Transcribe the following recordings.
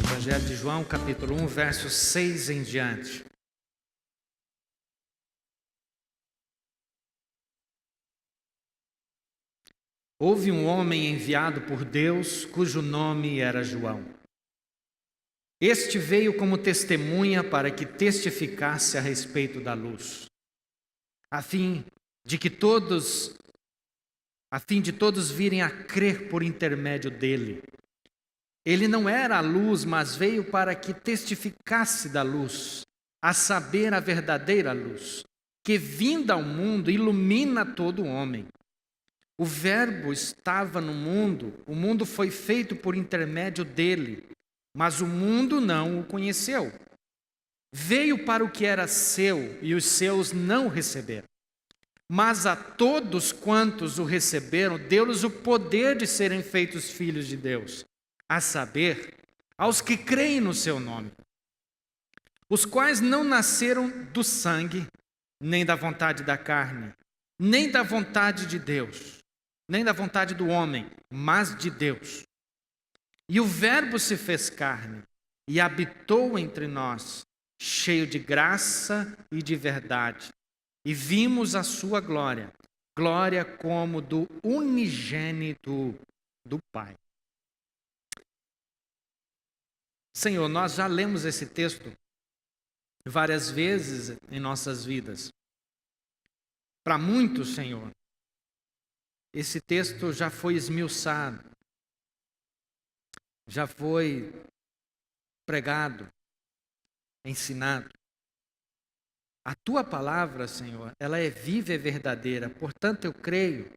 Evangelho de João, capítulo 1, versos 6 em diante. Houve um homem enviado por Deus, cujo nome era João. Este veio como testemunha para que testificasse a respeito da luz, a fim de todos virem a crer por intermédio dele. Ele não era a luz, mas veio para que testificasse da luz, a saber, a verdadeira luz, que vinda ao mundo ilumina todo homem. O Verbo estava no mundo, o mundo foi feito por intermédio dele, mas o mundo não o conheceu. Veio para o que era seu e os seus não o receberam. Mas a todos quantos o receberam, deu-lhes o poder de serem feitos filhos de Deus, a saber, aos que creem no seu nome, os quais não nasceram do sangue, nem da vontade da carne, nem da vontade de Deus, nem da vontade do homem, mas de Deus. E o Verbo se fez carne e habitou entre nós, cheio de graça e de verdade. E vimos a sua glória, glória como do unigênito do Pai. Senhor, nós já lemos esse texto várias vezes em nossas vidas. Para muitos, Senhor, esse texto já foi esmiuçado, já foi pregado, ensinado. A Tua palavra, Senhor, ela é viva e verdadeira. Portanto, eu creio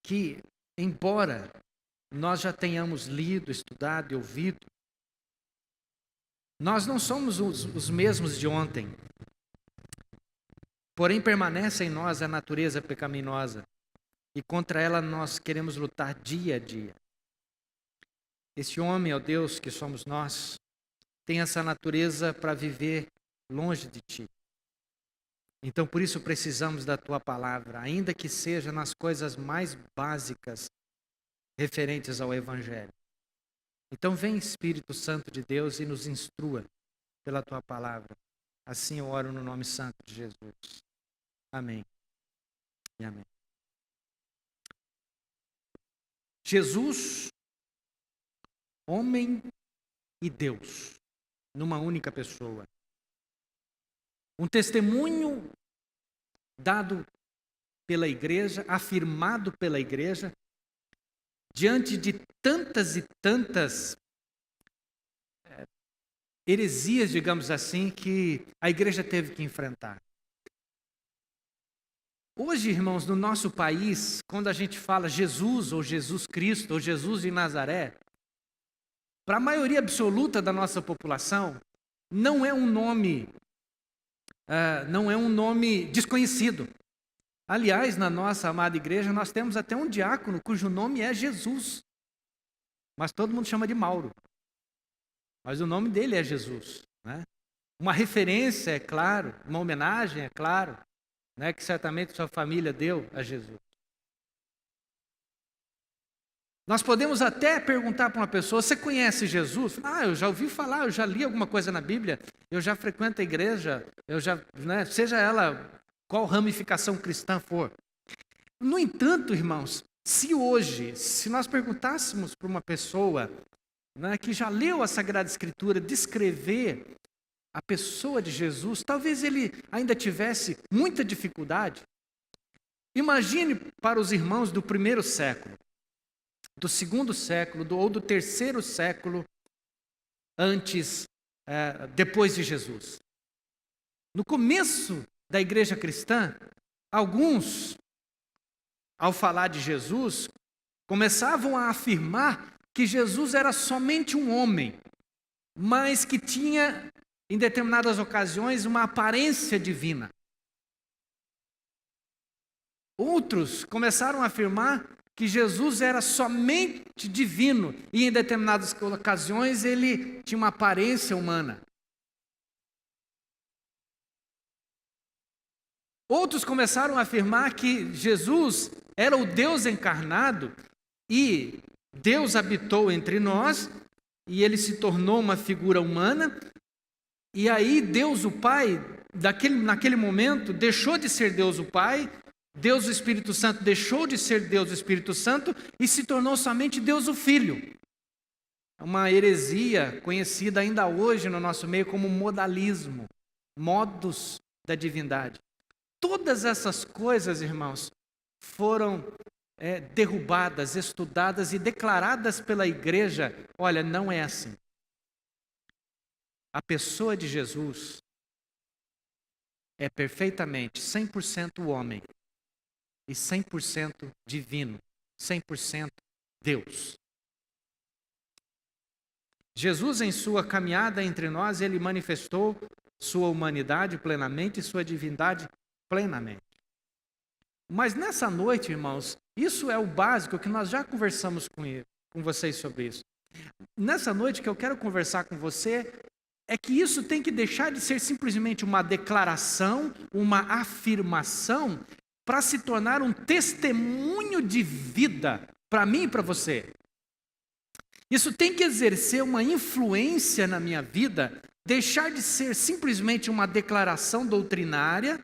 que, embora nós já tenhamos lido, estudado e ouvido, nós não somos os mesmos de ontem. Porém, permanece em nós a natureza pecaminosa. E contra ela nós queremos lutar dia a dia. Esse homem, ó Deus, que somos nós, tem essa natureza para viver longe de Ti. Então, por isso precisamos da Tua palavra, ainda que seja nas coisas mais básicas referentes ao Evangelho. Então, vem Espírito Santo de Deus e nos instrua pela Tua palavra. Assim eu oro no nome santo de Jesus. Amém e amém. Jesus, homem e Deus, numa única pessoa. Um testemunho dado pela igreja, afirmado pela igreja, diante de tantas e tantas heresias, digamos assim, que a igreja teve que enfrentar. Hoje, irmãos, no nosso país, quando a gente fala Jesus, ou Jesus Cristo, ou Jesus de Nazaré, para a maioria absoluta da nossa população, não é um nome desconhecido. Aliás, na nossa amada igreja, nós temos até um diácono cujo nome é Jesus. Mas todo mundo chama de Mauro. Mas o nome dele é Jesus, né? Uma referência, é claro, uma homenagem, é claro, né, que certamente sua família deu a Jesus. Nós podemos até perguntar para uma pessoa: você conhece Jesus? Eu já ouvi falar, eu já li alguma coisa na Bíblia, eu já frequento a igreja, seja ela qual ramificação cristã for. No entanto, irmãos, se nós perguntássemos para uma pessoa, né, que já leu a Sagrada Escritura, descrever a pessoa de Jesus, talvez ele ainda tivesse muita dificuldade. Imagine para os irmãos do primeiro século, do segundo século, ou do terceiro século depois de Jesus. No começo da igreja cristã, alguns, ao falar de Jesus, começavam a afirmar que Jesus era somente um homem, mas que tinha, em determinadas ocasiões, uma aparência divina. Outros começaram a afirmar que Jesus era somente divino e, em determinadas ocasiões, ele tinha uma aparência humana. Outros começaram a afirmar que Jesus era o Deus encarnado e Deus habitou entre nós e ele se tornou uma figura humana. E aí Deus o Pai, naquele momento, deixou de ser Deus o Pai, Deus o Espírito Santo deixou de ser Deus o Espírito Santo e se tornou somente Deus o Filho. É uma heresia conhecida ainda hoje no nosso meio como modalismo, modus da divindade. Todas essas coisas, irmãos, foram derrubadas, estudadas e declaradas pela igreja. Olha, não é assim. A pessoa de Jesus é perfeitamente 100% homem e 100% divino, 100% Deus. Jesus, em sua caminhada entre nós, ele manifestou sua humanidade plenamente e sua divindade plenamente. Mas nessa noite, irmãos, isso é o básico que nós já conversamos com vocês sobre isso. Nessa noite que eu quero conversar com você é que isso tem que deixar de ser simplesmente uma declaração, uma afirmação, para se tornar um testemunho de vida para mim e para você. Isso tem que exercer uma influência na minha vida, deixar de ser simplesmente uma declaração doutrinária,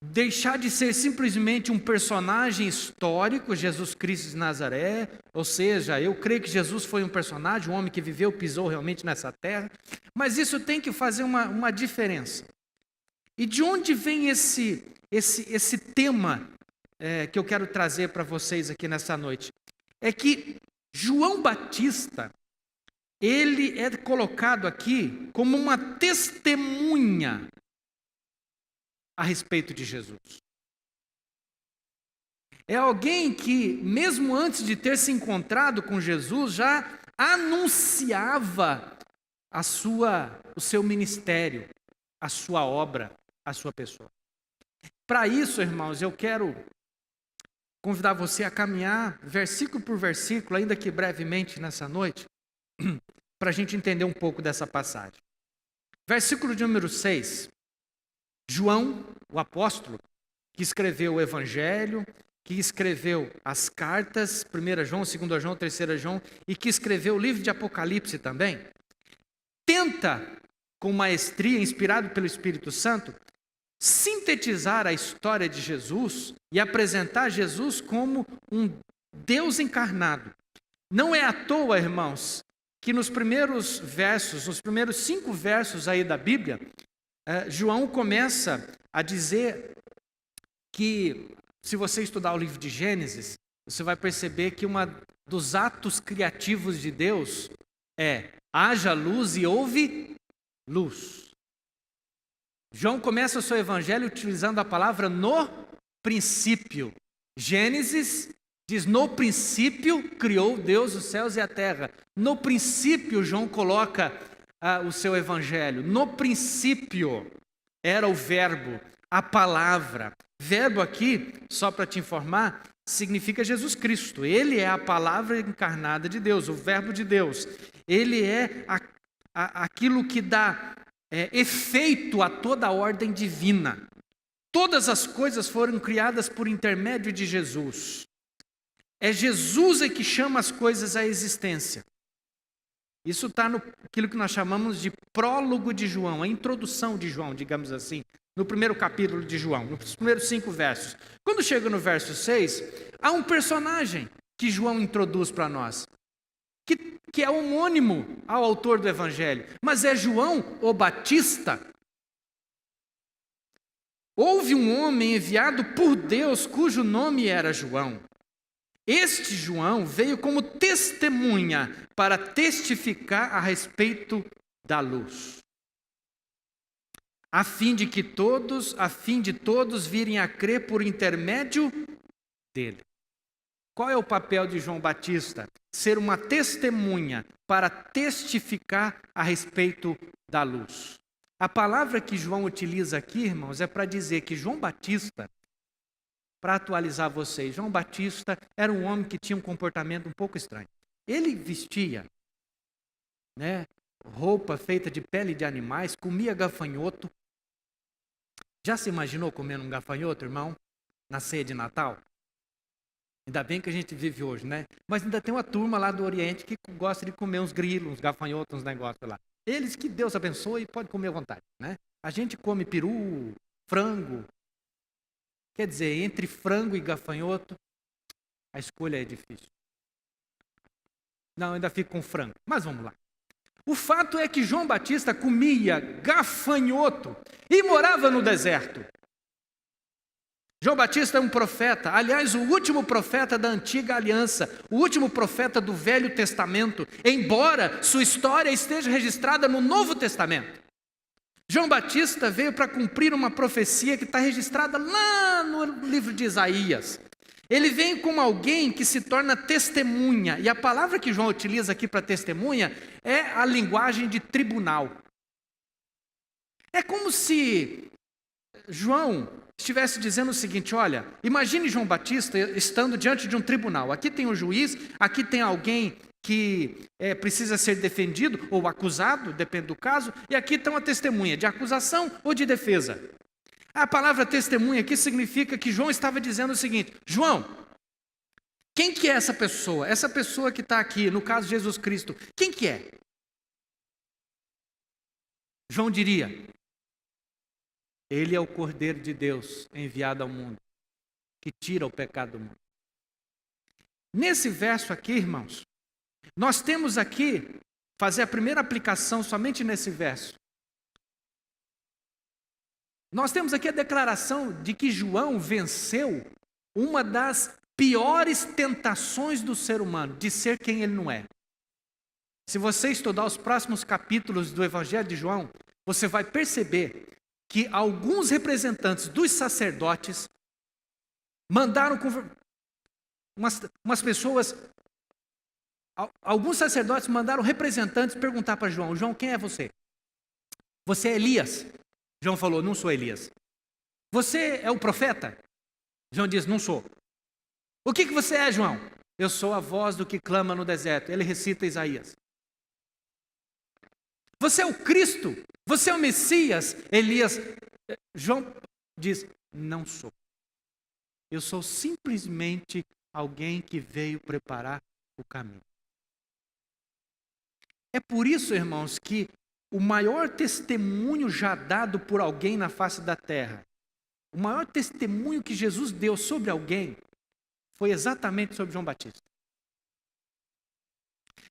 deixar de ser simplesmente um personagem histórico, Jesus Cristo de Nazaré, ou seja, eu creio que Jesus foi um personagem, um homem que viveu, pisou realmente nessa terra, mas isso tem que fazer uma diferença. E de onde vem esse tema que eu quero trazer para vocês aqui nessa noite? É que João Batista, ele é colocado aqui como uma testemunha a respeito de Jesus. É alguém que, mesmo antes de ter se encontrado com Jesus, já anunciava o seu ministério, a sua obra, a sua pessoa. Para isso, irmãos, eu quero convidar você a caminhar versículo por versículo, ainda que brevemente nessa noite, para a gente entender um pouco dessa passagem. Versículo de número 6. João, o apóstolo, que escreveu o Evangelho, que escreveu as cartas, 1 João, 2 João, 3 João, e que escreveu o livro de Apocalipse também, tenta, com maestria, inspirado pelo Espírito Santo, sintetizar a história de Jesus e apresentar Jesus como um Deus encarnado. Não é à toa, irmãos, que nos primeiros 5 versos aí da Bíblia, João começa a dizer que, se você estudar o livro de Gênesis, você vai perceber que um dos atos criativos de Deus é: haja luz e houve luz. João começa o seu evangelho utilizando a palavra no princípio. Gênesis diz: no princípio criou Deus os céus e a terra. No princípio, João coloca o seu evangelho. No princípio era o verbo, a palavra. Verbo aqui, só para te informar, significa Jesus Cristo. Ele é a palavra encarnada de Deus, o verbo de Deus. Ele é aquilo que dá efeito a toda a ordem divina. Todas as coisas foram criadas por intermédio de Jesus. É Jesus que chama as coisas à existência. Isso está naquilo que nós chamamos de prólogo de João, a introdução de João, digamos assim, no primeiro capítulo de João, nos primeiros 5 versos. Quando chega no verso 6, há um personagem que João introduz para nós, que é homônimo ao autor do Evangelho, mas é João o Batista. Houve um homem enviado por Deus cujo nome era João. Este João veio como testemunha para testificar a respeito da luz, a fim de todos virem a crer por intermédio dele. Qual é o papel de João Batista? Ser uma testemunha para testificar a respeito da luz. A palavra que João utiliza aqui, irmãos, é para dizer que João Batista, para atualizar vocês, João Batista era um homem que tinha um comportamento um pouco estranho. Ele vestia, roupa feita de pele de animais, comia gafanhoto, Já se imaginou comendo um gafanhoto, irmão, na ceia de Natal? Ainda bem que a gente vive hoje, né? Mas ainda tem uma turma lá do Oriente que gosta de comer uns grilos, uns gafanhotos, uns negócios lá. Eles, que Deus abençoe, pode comer à vontade, né? A gente come peru, frango. Quer dizer, entre frango e gafanhoto, a escolha é difícil. Não, ainda fico com frango, mas vamos lá. O fato é que João Batista comia gafanhoto e morava no deserto. João Batista é um profeta, aliás, o último profeta da antiga aliança, o último profeta do Velho Testamento, embora sua história esteja registrada no Novo Testamento. João Batista veio para cumprir uma profecia que está registrada lá no livro de Isaías. Ele vem como alguém que se torna testemunha, e a palavra que João utiliza aqui para testemunha é a linguagem de tribunal. É como se João estivesse dizendo o seguinte: olha, imagine João Batista estando diante de um tribunal. Aqui tem um juiz, aqui tem alguém que precisa ser defendido ou acusado, depende do caso, e aqui está uma testemunha de acusação ou de defesa. A palavra testemunha aqui significa que João estava dizendo o seguinte: João, quem que é essa pessoa? Essa pessoa que está aqui, no caso de Jesus Cristo, quem que é? João diria: ele é o Cordeiro de Deus enviado ao mundo, que tira o pecado do mundo. Nesse verso aqui, irmãos, nós temos aqui, fazer a primeira aplicação somente nesse verso. Nós temos aqui a declaração de que João venceu uma das piores tentações do ser humano, de ser quem ele não é. Se você estudar os próximos capítulos do Evangelho de João, você vai perceber que alguns representantes dos sacerdotes mandaram umas pessoas, alguns sacerdotes mandaram representantes perguntar para João: João, quem é você? Você é Elias? João falou: não sou Elias. Você é o profeta? João diz: não sou. O que você é, João? Eu sou a voz do que clama no deserto. Ele recita Isaías. Você é o Cristo? Você é o Messias? Elias. João diz: não sou. Eu sou simplesmente alguém que veio preparar o caminho. É por isso, irmãos, que o maior testemunho já dado por alguém na face da terra, o maior testemunho que Jesus deu sobre alguém, foi exatamente sobre João Batista.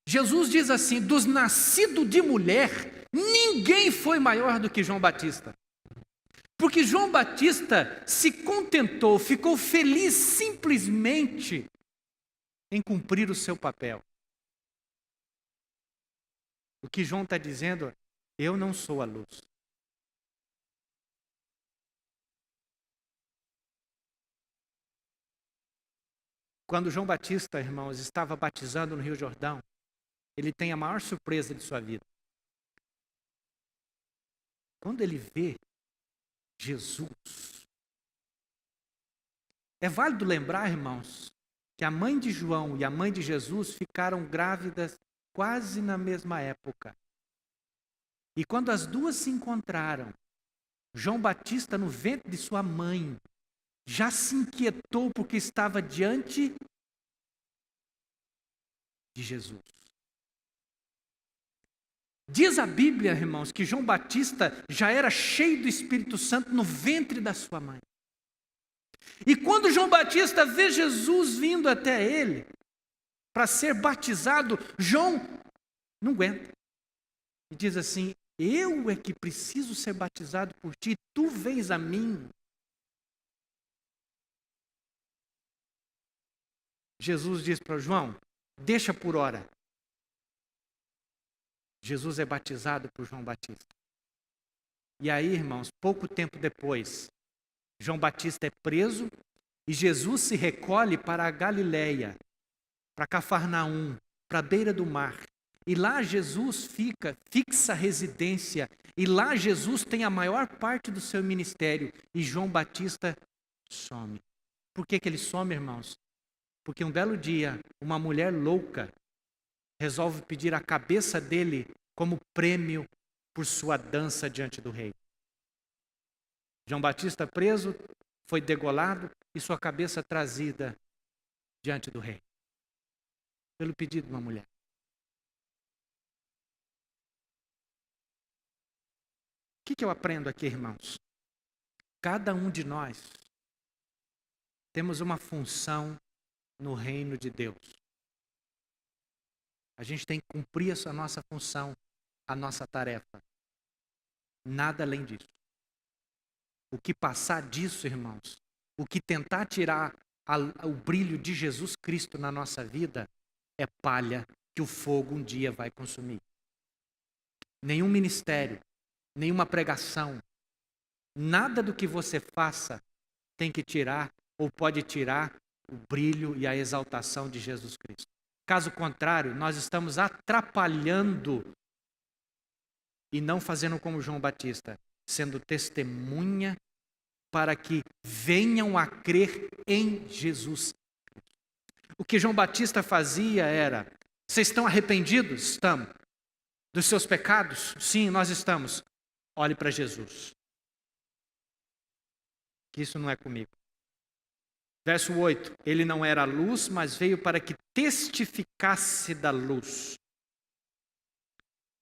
Jesus diz assim: dos nascidos de mulher, ninguém foi maior do que João Batista. Porque João Batista se contentou, ficou feliz simplesmente em cumprir o seu papel. O que João está dizendo: eu não sou a luz. Quando João Batista, irmãos, estava batizando no Rio Jordão, ele tem a maior surpresa de sua vida. Quando ele vê Jesus. É válido lembrar, irmãos, que a mãe de João e a mãe de Jesus ficaram grávidas quase na mesma época. E quando as duas se encontraram, João Batista, no ventre de sua mãe, já se inquietou porque estava diante de Jesus. Diz a Bíblia, irmãos, que João Batista já era cheio do Espírito Santo no ventre da sua mãe. E quando João Batista vê Jesus vindo até ele para ser batizado, João não aguenta. E diz assim: eu é que preciso ser batizado por ti, tu vens a mim. Jesus diz para João: deixa por hora. Jesus é batizado por João Batista. E aí, irmãos, pouco tempo depois, João Batista é preso e Jesus se recolhe para a Galileia, para Cafarnaum, para a beira do mar. E lá Jesus fixa residência, e lá Jesus tem a maior parte do seu ministério, e João Batista some. Por que ele some, irmãos? Porque um belo dia, uma mulher louca resolve pedir a cabeça dele como prêmio por sua dança diante do rei. João Batista preso, foi degolado e sua cabeça trazida diante do rei, pelo pedido de uma mulher. O que eu aprendo aqui, irmãos? Cada um de nós temos uma função no reino de Deus. A gente tem que cumprir essa nossa função, a nossa tarefa. Nada além disso. O que passar disso, irmãos, o que tentar tirar o brilho de Jesus Cristo na nossa vida, é palha que o fogo um dia vai consumir. Nenhum ministério, nenhuma pregação, nada do que você faça tem que tirar ou pode tirar o brilho e a exaltação de Jesus Cristo. Caso contrário, nós estamos atrapalhando e não fazendo como João Batista, sendo testemunha para que venham a crer em Jesus. O que João Batista fazia era: vocês estão arrependidos? Estamos. Dos seus pecados? Sim, nós estamos. Olhe para Jesus. Que isso não é comigo. Verso 8. Ele não era a luz, mas veio para que testificasse da luz.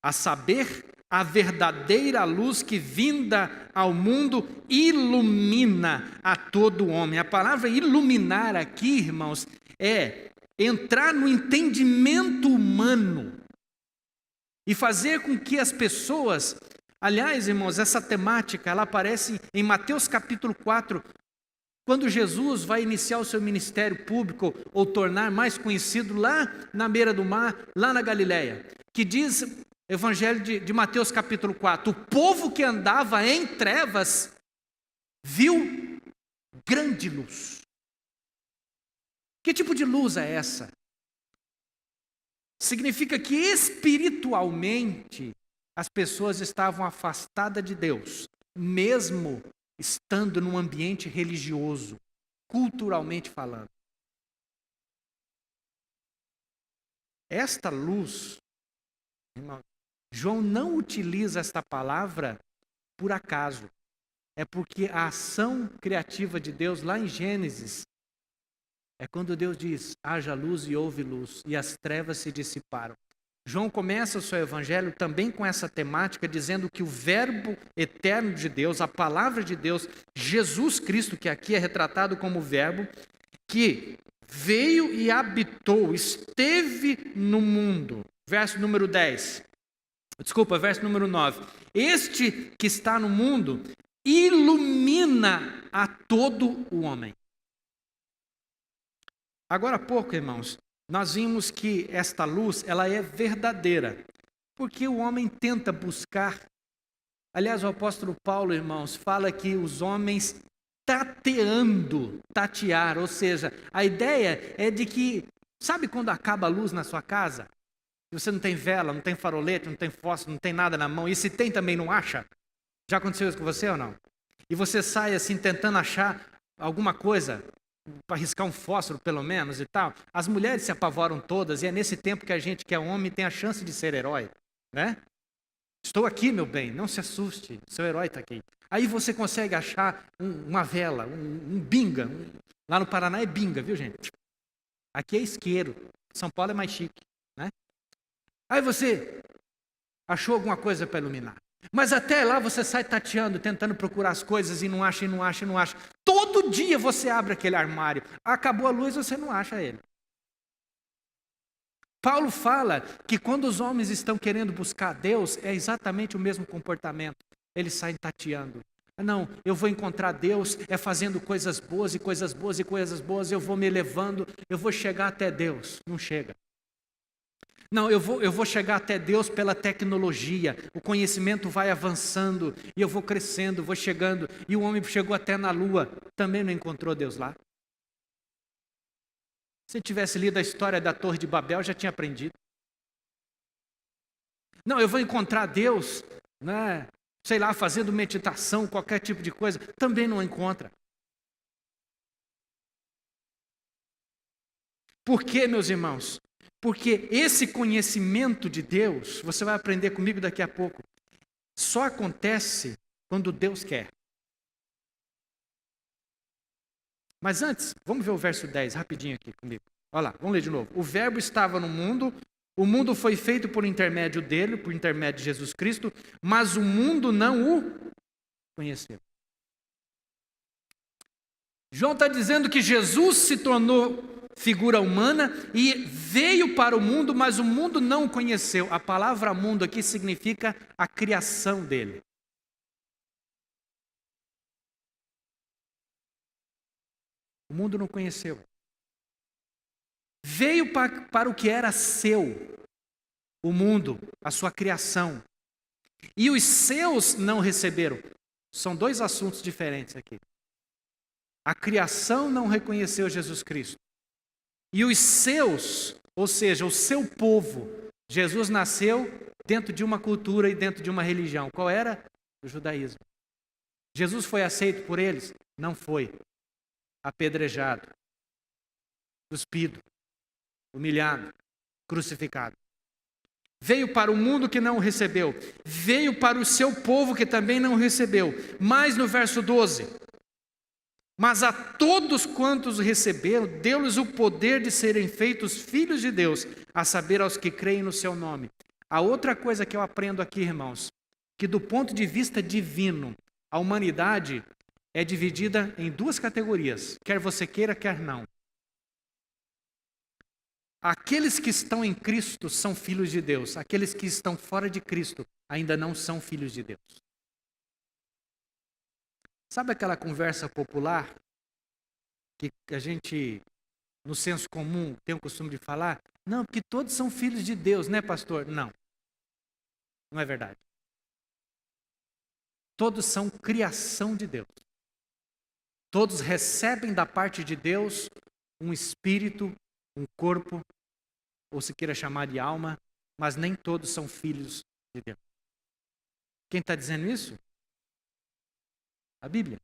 A saber, a verdadeira luz que vinda ao mundo ilumina a todo homem. A palavra iluminar aqui, irmãos, é entrar no entendimento humano e fazer com que as pessoas... Aliás, irmãos, essa temática, ela aparece em Mateus capítulo 4, quando Jesus vai iniciar o seu ministério público, ou tornar mais conhecido lá na beira do mar, lá na Galileia, que diz, Evangelho de Mateus capítulo 4, o povo que andava em trevas viu grande luz. Que tipo de luz é essa? Significa que espiritualmente as pessoas estavam afastadas de Deus, mesmo estando num ambiente religioso, culturalmente falando. Esta luz, irmão, João não utiliza esta palavra por acaso. É porque a ação criativa de Deus lá em Gênesis é quando Deus diz: haja luz e houve luz, e as trevas se dissiparam. João começa o seu evangelho também com essa temática, dizendo que o verbo eterno de Deus, a palavra de Deus, Jesus Cristo, que aqui é retratado como verbo, que veio e habitou, esteve no mundo. Verso número 9. Este que está no mundo ilumina a todo o homem. Agora há pouco, irmãos, nós vimos que esta luz, ela é verdadeira, porque o homem tenta buscar. Aliás, o apóstolo Paulo, irmãos, fala que os homens tatear, ou seja, a ideia é de que, sabe quando acaba a luz na sua casa? Você não tem vela, não tem farolete, não tem fósforo, não tem nada na mão, e se tem também não acha? Já aconteceu isso com você ou não? E você sai assim tentando achar alguma coisa, para riscar um fósforo pelo menos e tal. As mulheres se apavoram todas, e é nesse tempo que a gente que é homem tem a chance de ser herói, né? Estou aqui, meu bem, não se assuste, seu herói está aqui. Aí você consegue achar uma vela, um binga. Lá no Paraná é binga, viu, gente? Aqui é isqueiro. São Paulo é mais chique, né? Aí você achou alguma coisa para iluminar. Mas até lá você sai tateando, tentando procurar as coisas e não acha, e não acha, e não acha. Todo dia você abre aquele armário. Acabou a luz, você não acha ele. Paulo fala que quando os homens estão querendo buscar Deus, é exatamente o mesmo comportamento. Eles saem tateando. Não, eu vou encontrar Deus, é fazendo coisas boas e coisas boas e coisas boas, eu vou me elevando, eu vou chegar até Deus. Não chega. Não, eu vou chegar até Deus pela tecnologia, o conhecimento vai avançando, e eu vou crescendo, vou chegando, e o homem chegou até na lua, também não encontrou Deus lá. Se tivesse lido a história da Torre de Babel, já tinha aprendido. Não, eu vou encontrar Deus, né, sei lá, fazendo meditação, qualquer tipo de coisa, também não encontra. Por quê, meus irmãos? Porque esse conhecimento de Deus, você vai aprender comigo daqui a pouco, só acontece quando Deus quer. Mas antes, vamos ver o verso 10 rapidinho aqui comigo. Olha lá, vamos ler de novo. O verbo estava no mundo, o mundo foi feito por intermédio dele, por intermédio de Jesus Cristo, mas o mundo não o conheceu. João está dizendo que Jesus se tornou figura humana e veio para o mundo, mas o mundo não o conheceu. A palavra mundo aqui significa a criação dele. O mundo não conheceu. Veio para o que era seu, o mundo, a sua criação. E os seus não receberam. São dois assuntos diferentes aqui. A criação não reconheceu Jesus Cristo. E os seus, ou seja, o seu povo, Jesus nasceu dentro de uma cultura e dentro de uma religião. Qual era? O judaísmo. Jesus foi aceito por eles? Não foi. Apedrejado, cuspido, humilhado, crucificado. Veio para o mundo que não o recebeu. Veio para o seu povo que também não o recebeu. Mas no verso 12... Mas a todos quantos receberam, deu-lhes o poder de serem feitos filhos de Deus, a saber, aos que creem no seu nome. A outra coisa que eu aprendo aqui, irmãos, que do ponto de vista divino, a humanidade é dividida em duas categorias, quer você queira, quer não. Aqueles que estão em Cristo são filhos de Deus, aqueles que estão fora de Cristo ainda não são filhos de Deus. Sabe aquela conversa popular que a gente, no senso comum, tem o costume de falar? Não, porque todos são filhos de Deus, né, pastor? Não. Não é verdade. Todos são criação de Deus. Todos recebem da parte de Deus um espírito, um corpo, ou se queira chamar de alma, mas nem todos são filhos de Deus. Quem está dizendo isso? A Bíblia.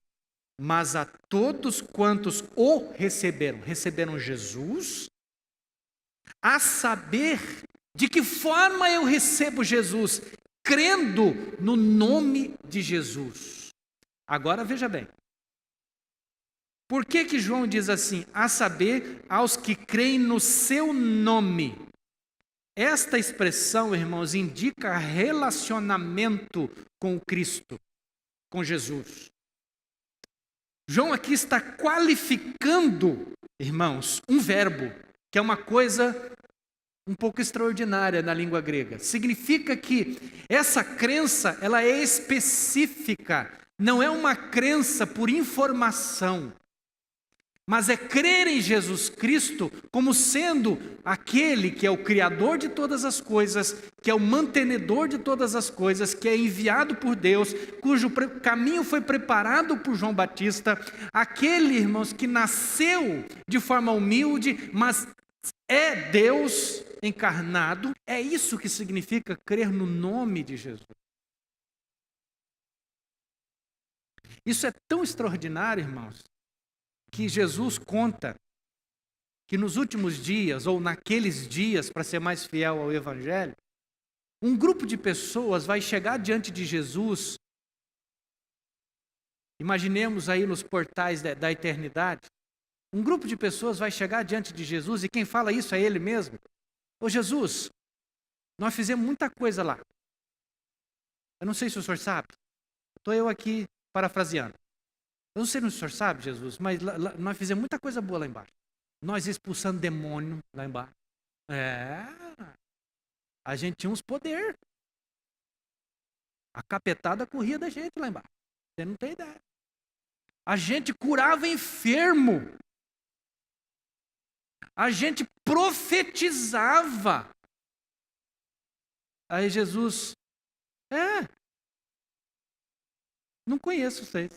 Mas a todos quantos o receberam Jesus, a saber de que forma eu recebo Jesus, crendo no nome de Jesus. Agora veja bem, por que João diz assim? A saber, aos que creem no seu nome. Esta expressão, irmãos, indica relacionamento com o Cristo, com Jesus. João aqui está qualificando, irmãos, um verbo, que é uma coisa um pouco extraordinária na língua grega. Significa que essa crença, ela é específica, não é uma crença por informação, mas é crer em Jesus Cristo como sendo aquele que é o Criador de todas as coisas, que é o mantenedor de todas as coisas, que é enviado por Deus, cujo caminho foi preparado por João Batista, aquele, irmãos, que nasceu de forma humilde, mas é Deus encarnado. É isso que significa crer no nome de Jesus. Isso é tão extraordinário, irmãos, que Jesus conta que nos últimos dias, ou naqueles dias, para ser mais fiel ao Evangelho, um grupo de pessoas vai chegar diante de Jesus. Imaginemos aí nos portais da eternidade, um grupo de pessoas vai chegar diante de Jesus e quem fala isso é Ele mesmo. Ô Jesus, nós fizemos muita coisa lá. Eu não sei se o senhor sabe. Estou eu aqui parafraseando. Eu não sei se o senhor sabe, Jesus, mas lá, nós fizemos muita coisa boa lá embaixo. Nós expulsando demônio lá embaixo. A gente tinha uns poder. A capetada corria da gente lá embaixo. Você não tem ideia. A gente curava enfermo. A gente profetizava. Aí Jesus, não conheço vocês.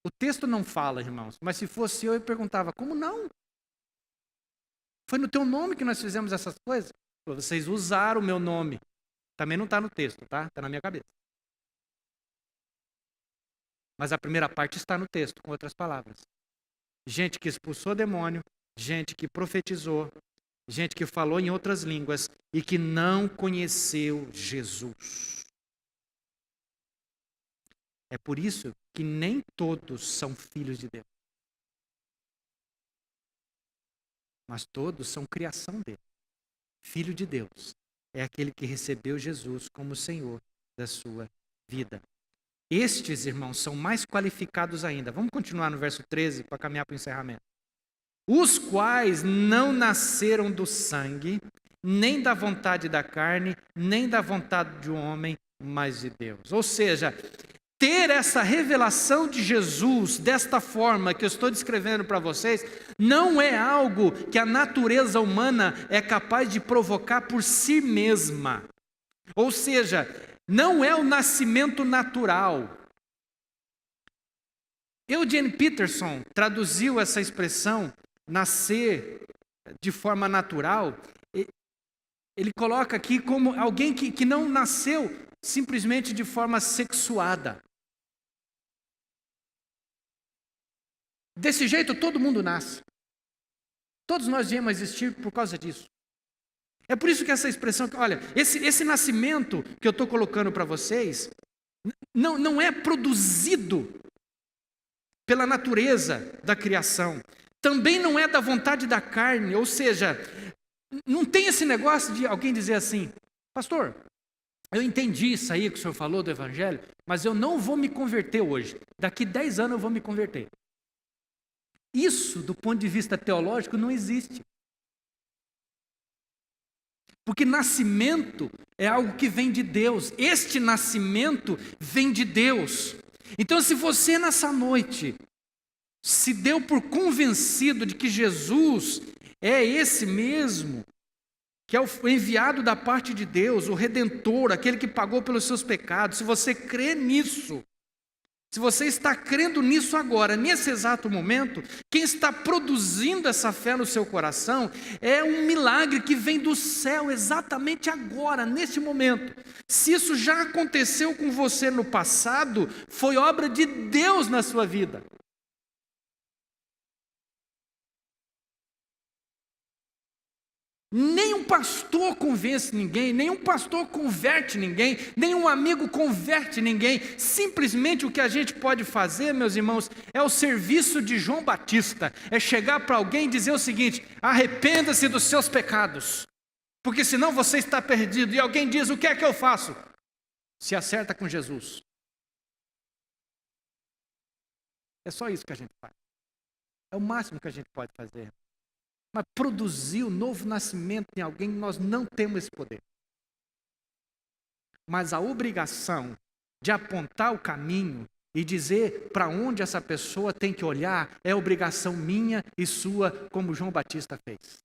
O texto não fala, irmãos, mas se fosse eu perguntava, como não? Foi no teu nome que nós fizemos essas coisas? Vocês usaram o meu nome. Também não está no texto, tá? Está na minha cabeça. Mas a primeira parte está no texto, com outras palavras. Gente que expulsou demônio, gente que profetizou, gente que falou em outras línguas e que não conheceu Jesus. É por isso que nem todos são filhos de Deus. Mas todos são criação dele. Filho de Deus é aquele que recebeu Jesus como Senhor da sua vida. Estes, irmãos, são mais qualificados ainda. Vamos continuar no verso 13 para caminhar para o encerramento. Os quais não nasceram do sangue, nem da vontade da carne, nem da vontade de um homem, mas de Deus. Ou seja, ter essa revelação de Jesus desta forma que eu estou descrevendo para vocês, não é algo que a natureza humana é capaz de provocar por si mesma. Ou seja, não é o nascimento natural. Eugene Peterson traduziu essa expressão, nascer de forma natural, ele coloca aqui como alguém que não nasceu simplesmente de forma sexuada. Desse jeito todo mundo nasce. Todos nós viemos existir por causa disso. É por isso que essa expressão, olha, esse nascimento que eu estou colocando para vocês, não é produzido pela natureza da criação. Também não é da vontade da carne, ou seja, não tem esse negócio de alguém dizer assim, pastor, eu entendi isso aí que o senhor falou do evangelho, mas eu não vou me converter hoje. Daqui 10 anos eu vou me converter. Isso, do ponto de vista teológico, não existe. Porque nascimento é algo que vem de Deus. Este nascimento vem de Deus. Então, se você nessa noite se deu por convencido de que Jesus é esse mesmo, que é o enviado da parte de Deus, o Redentor, aquele que pagou pelos seus pecados, se você crê nisso, se você está crendo nisso agora, nesse exato momento, quem está produzindo essa fé no seu coração é um milagre que vem do céu exatamente agora, nesse momento. Se isso já aconteceu com você no passado, foi obra de Deus na sua vida. Nenhum pastor convence ninguém, nenhum pastor converte ninguém, nenhum amigo converte ninguém. Simplesmente o que a gente pode fazer, meus irmãos, é o serviço de João Batista. É chegar para alguém e dizer o seguinte: arrependa-se dos seus pecados, porque senão você está perdido. E alguém diz: o que é que eu faço? Se acerta com Jesus. É só isso que a gente faz. É o máximo que a gente pode fazer. Mas produzir o novo nascimento em alguém, nós não temos esse poder. Mas a obrigação de apontar o caminho e dizer para onde essa pessoa tem que olhar é obrigação minha e sua, como João Batista fez.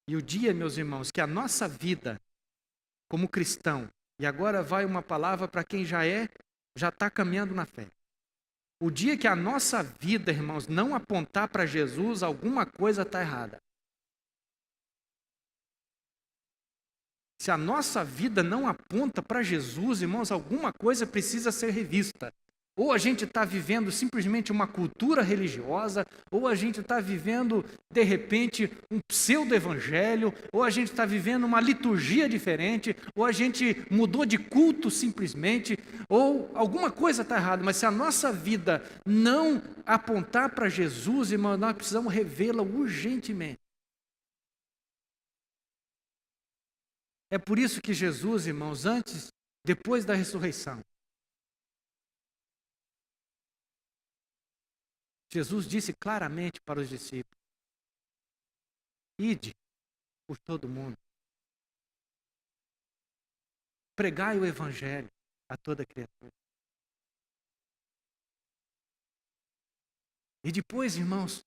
E o dia, meus irmãos, que a nossa vida como cristão, e agora vai uma palavra para quem já está caminhando na fé. O dia que a nossa vida, irmãos, não apontar para Jesus, alguma coisa está errada. Se a nossa vida não aponta para Jesus, irmãos, alguma coisa precisa ser revista. Ou a gente está vivendo simplesmente uma cultura religiosa, ou a gente está vivendo, de repente, um pseudo-evangelho, ou a gente está vivendo uma liturgia diferente, ou a gente mudou de culto simplesmente, ou alguma coisa está errada. Mas se a nossa vida não apontar para Jesus, irmão, nós precisamos revê-la urgentemente. É por isso que Jesus, irmãos, depois da ressurreição, Jesus disse claramente para os discípulos: ide por todo mundo, pregai o evangelho a toda criatura. E depois, irmãos,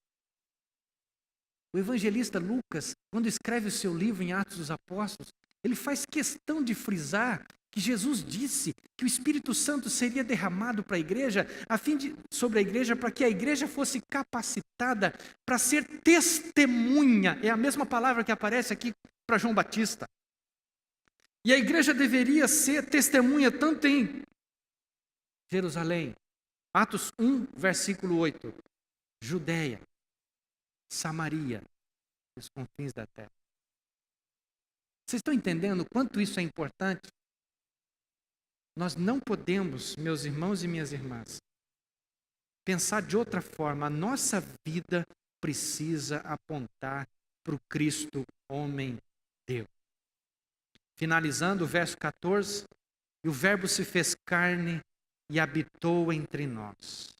o evangelista Lucas, quando escreve o seu livro em Atos dos Apóstolos, ele faz questão de frisar que Jesus disse que o Espírito Santo seria derramado para a igreja, sobre a igreja, para que a igreja fosse capacitada para ser testemunha. É a mesma palavra que aparece aqui para João Batista. E a igreja deveria ser testemunha tanto em Jerusalém, Atos 1, versículo 8, Judeia, Samaria, os confins da terra. Vocês estão entendendo o quanto isso é importante? Nós não podemos, meus irmãos e minhas irmãs, pensar de outra forma. A nossa vida precisa apontar para o Cristo, homem, Deus. Finalizando o verso 14, e o verbo se fez carne e habitou entre nós,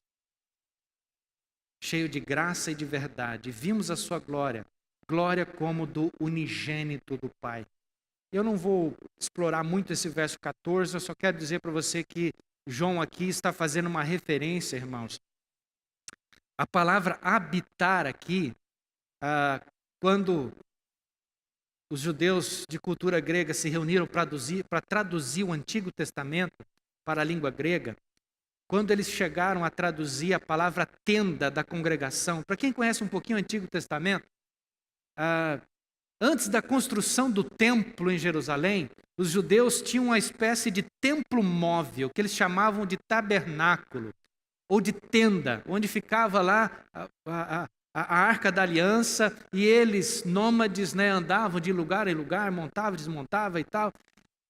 cheio de graça e de verdade. Vimos a sua glória, glória como do unigênito do Pai. Eu não vou explorar muito esse verso 14, eu só quero dizer para você que João aqui está fazendo uma referência, irmãos. A palavra habitar aqui, quando os judeus de cultura grega se reuniram para traduzir o Antigo Testamento para a língua grega, quando eles chegaram a traduzir a palavra tenda da congregação, para quem conhece um pouquinho o Antigo Testamento, antes da construção do templo em Jerusalém, os judeus tinham uma espécie de templo móvel, que eles chamavam de tabernáculo, ou de tenda, onde ficava lá a Arca da Aliança, e eles, nômades, andavam de lugar em lugar, montavam, desmontavam e tal.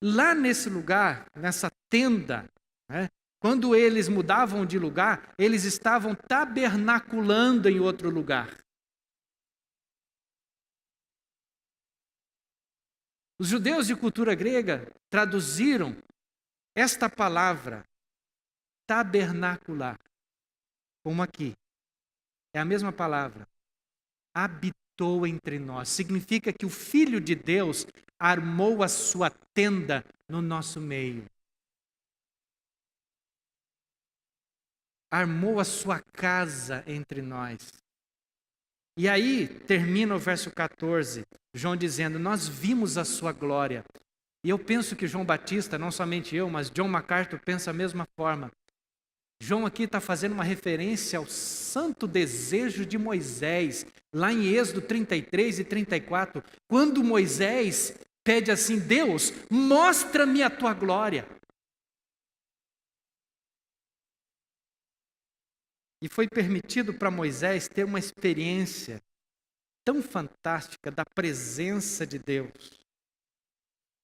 Lá nesse lugar, nessa tenda, quando eles mudavam de lugar, eles estavam tabernaculando em outro lugar. Os judeus de cultura grega traduziram esta palavra, tabernacular, como aqui. É a mesma palavra. Habitou entre nós. Significa que o Filho de Deus armou a sua tenda no nosso meio. Armou a sua casa entre nós. E aí termina o verso 14, João dizendo, nós vimos a sua glória. E eu penso que João Batista, não somente eu, mas John MacArthur pensa a mesma forma. João aqui está fazendo uma referência ao santo desejo de Moisés, lá em Êxodo 33 e 34, quando Moisés pede assim, Deus, mostra-me a tua glória. E foi permitido para Moisés ter uma experiência tão fantástica da presença de Deus.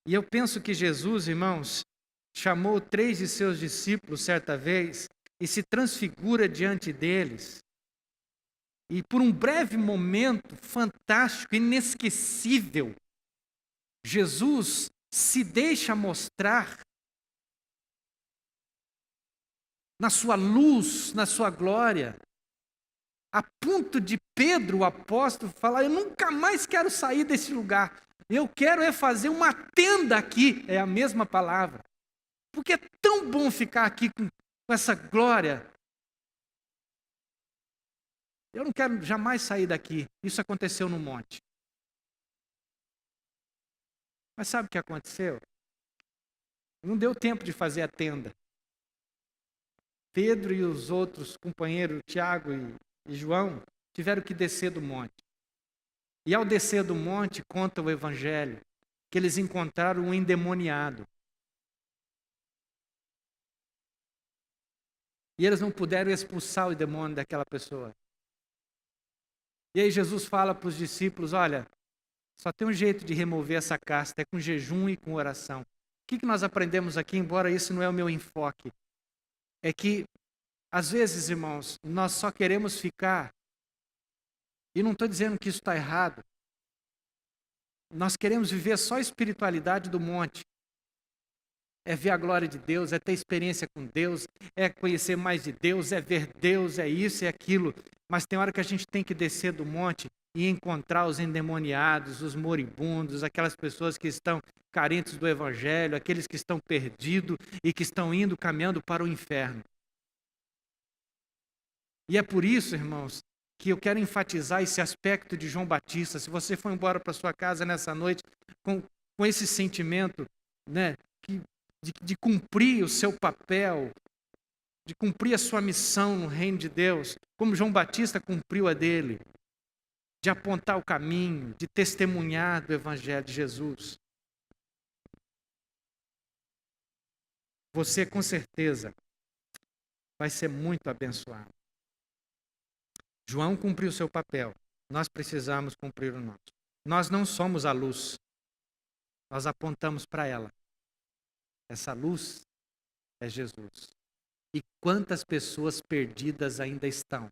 E eu penso que Jesus, irmãos, chamou 3 de seus discípulos certa vez e se transfigura diante deles. E por um breve momento fantástico, inesquecível, Jesus se deixa mostrar na sua luz, na sua glória, a ponto de Pedro, o apóstolo, falar, eu nunca mais quero sair desse lugar, eu quero fazer uma tenda aqui, é a mesma palavra, porque é tão bom ficar aqui com essa glória, eu não quero jamais sair daqui. Isso aconteceu no monte. Mas sabe o que aconteceu? Não deu tempo de fazer a tenda. Pedro e os outros companheiros, Tiago e João, tiveram que descer do monte. E ao descer do monte, conta o Evangelho, que eles encontraram um endemoniado. E eles não puderam expulsar o demônio daquela pessoa. E aí Jesus fala para os discípulos, olha, só tem um jeito de remover essa casta, é com jejum e com oração. O que nós aprendemos aqui, embora isso não é o meu enfoque? É que, às vezes, irmãos, nós só queremos ficar, e não estou dizendo que isso está errado, nós queremos viver só a espiritualidade do monte. É ver a glória de Deus, é ter experiência com Deus, é conhecer mais de Deus, é ver Deus, é isso, é aquilo. Mas tem hora que a gente tem que descer do monte e encontrar os endemoniados, os moribundos, aquelas pessoas que estão carentes do Evangelho, aqueles que estão perdidos e que estão indo, caminhando para o inferno. E é por isso, irmãos, que eu quero enfatizar esse aspecto de João Batista. Se você for embora para sua casa nessa noite com esse sentimento, de cumprir o seu papel, de cumprir a sua missão no reino de Deus, como João Batista cumpriu a dele, de apontar o caminho, de testemunhar do Evangelho de Jesus. Você, com certeza, vai ser muito abençoado. João cumpriu o seu papel, nós precisamos cumprir o nosso. Nós não somos a luz. nós apontamos para ela. Essa luz é Jesus. E quantas pessoas perdidas ainda estão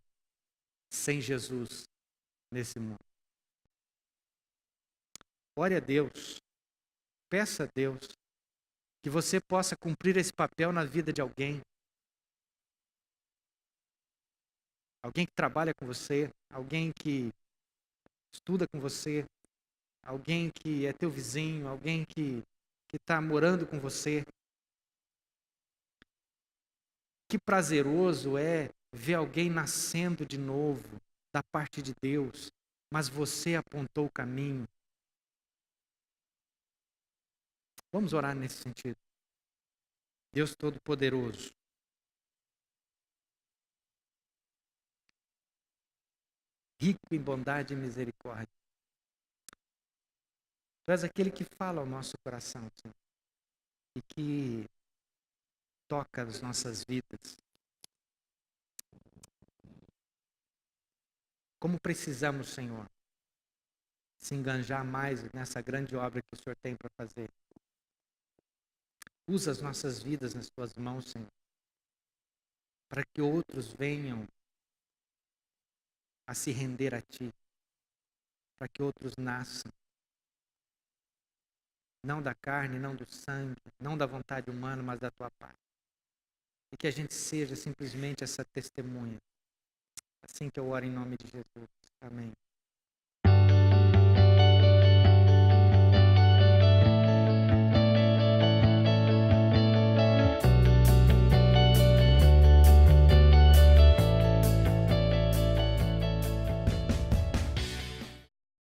sem Jesus nesse mundo? Ore a Deus, peça a Deus que você possa cumprir esse papel na vida de alguém. Alguém que trabalha com você, alguém que estuda com você, alguém que é teu vizinho, alguém que está morando com você. Que prazeroso é ver alguém nascendo de novo da parte de Deus, mas você apontou o caminho. Vamos orar nesse sentido. Deus Todo-Poderoso, rico em bondade e misericórdia. Tu és aquele que fala ao nosso coração, Senhor, e que toca as nossas vidas. Como precisamos, Senhor, se enganjar mais nessa grande obra que o Senhor tem para fazer. Usa as nossas vidas nas tuas mãos, Senhor, para que outros venham a se render a Ti, para que outros nasçam, não da carne, não do sangue, não da vontade humana, mas da Tua parte. E que a gente seja simplesmente essa testemunha. Assim que eu oro em nome de Jesus. Amém.